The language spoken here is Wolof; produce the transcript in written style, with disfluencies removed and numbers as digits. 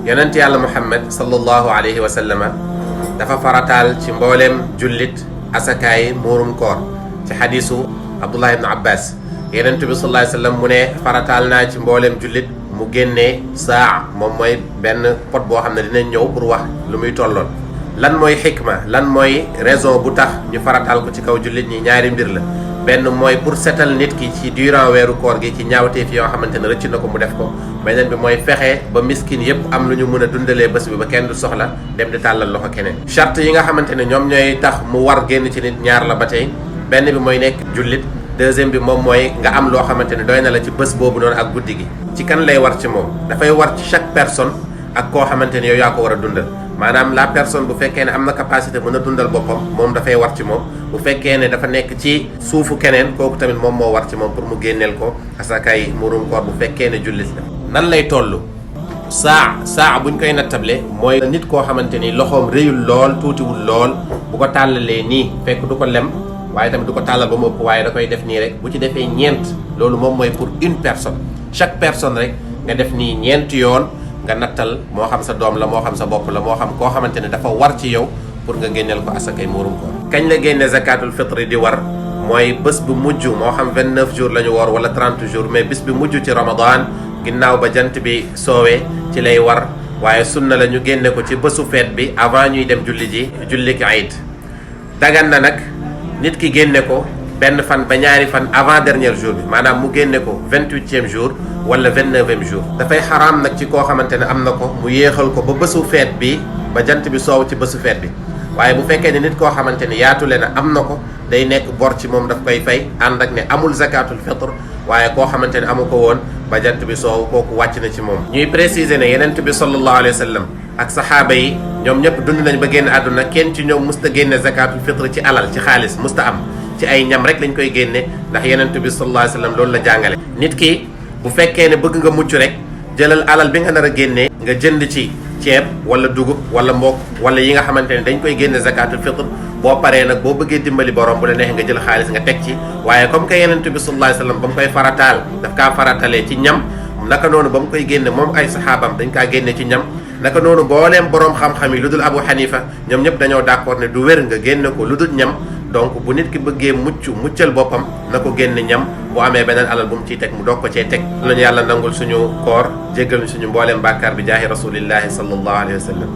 yonent yàlla Muhammad sallallahu alayhi wa sallama dafa farataal ci mbooleem jullit asakaay muurum koor ci xadiisu Abdullah ibn Abbas yonent bi sallallahu alayhi wa sallam mu ne farataal naa ci mbooleem jullit mu génnee saa moom mooy benn pot boo xam ne dinañ ñëw pour wax lu muy tolloon. lan mooy xikma lan mooy raison bu tax ñu farataal ko ci kaw jullit ñi ñaari mbir la benn mooy pour setal nit ki ci durant weeru koor gi ci ñaawteef yoo xamante ne rëcc na ko mu def ko beneen bi mooy fexe ba miskin yépp am lu ñu mën a dundalee bés bi ba kenn du soxla dem di tàllal loxo keneen. charte yi nga xamante ne ñoom ñooy tax mu war génn ci nit ñaar la ba tey benn bi mooy nekk jullit deuxième bi moom mooy nga am loo xamante ne doy na la ci bés boobu noonu ak guddi gi. ci kan lay war ci moom dafay war ci chaque personne ak koo xamante ne yow yaa ko war a dundal maanaam la personne bu fekkee ne am na capacité mën a dundal boppam moom dafay war ci moom bu fekkee ne dafa nekk ci suufu keneen kooku tamit moom moo war ci moom pour mu génneel ko asakaay murum koor bu fekkee ne jullit la. nan lay toll saa buñ koy nattable mooy nit koo xamante ni loxoom réyul lool tuutiwul lool bu ko tàllalee nii fekk du ko lem waaye tamit du ko tàllal ba mu ëpp waaye da koy def nii rek bu ci defee ñeent loolu moom mooy pour une personne chaque personne rek nga def nii ñeenti yoon. nga nattal moo xam sa doom la moo xam sa bopp la moo xam koo xamante ne dafa war ci yow pour nga génneel ko asakay muurum koor. kañ la génne zakatul fitri di war mooy bés bu mujj moo xam 29 jours la ñu woor wala 30 jours mais bés bi mujj ci ramadan ginnaaw ba jant bi soowee ci lay war waaye sunna la ñu génne ko ci bésu feet bi avant ñuy dem julli ki ayit dagan na nag nit ki génne ko benn fan ba ñaari fan avant dernier jour bi maanaam mu génne ko 28e jour wala 29e jour. dafay xaraam nag ci koo xamante ne am na ko mu yéexal ko ba bésu feet bi ba jant bi soow ci bésu feet bi waaye bu fekkee ne nit koo xamante ne yaatule na am na ko day nekk bor ci moom daf koy fay ànd ak ne amul zakatul fitr waaye koo xamante ne amu ko woon ba jant bi soow kooku wàcc na ci moom. ñuy préciser ne yenent bi sallallahu alayhi wa sallam ak saxaaba yi ñoom ñëpp dund nañ ba génn àdduna kenn ci ñoom musta génne zakatul fitr ci alal ci xaalis musta am ci ay ñam rek lañ koy génne ndax yenent bi sallallahu alayhi wa sallam loolu la jàngale. nit ki bu fekkee ne bëgg nga mucc rek jëlal alal bi nga nar a génnee nga jënd ci ceeb wala dugub wala mbokk wala yi nga xamante ne dañ koy génne zakatul fitr boo paree nag boo bëggee dimbali borom bu la neexee nga jël xaalis nga teg ci waaye comme que yenent bi sallallahu alayhi wasallam ba mu koy farataal daf kaa faratalee ci ñam naka noonu ba mu koy génne moom ay saxaabam dañ kaa génne ci ñam naka noonu booleem borom xam-xam yi lu dul Abu Hanifa ñoom ñëpp dañoo d'accord ne du wér nga génne ko lu dul ñam donc bu nit ki bëggee muccal boppam na ko génne ñam bu amee beneen alal bu mu ciy teg mu doog ko cee teg lañu yàlla nangul suñu koor jéggal ñu suñu mbooleem bàkkaar bi jaahi rasulillahi sallallahu alayhi wa sallam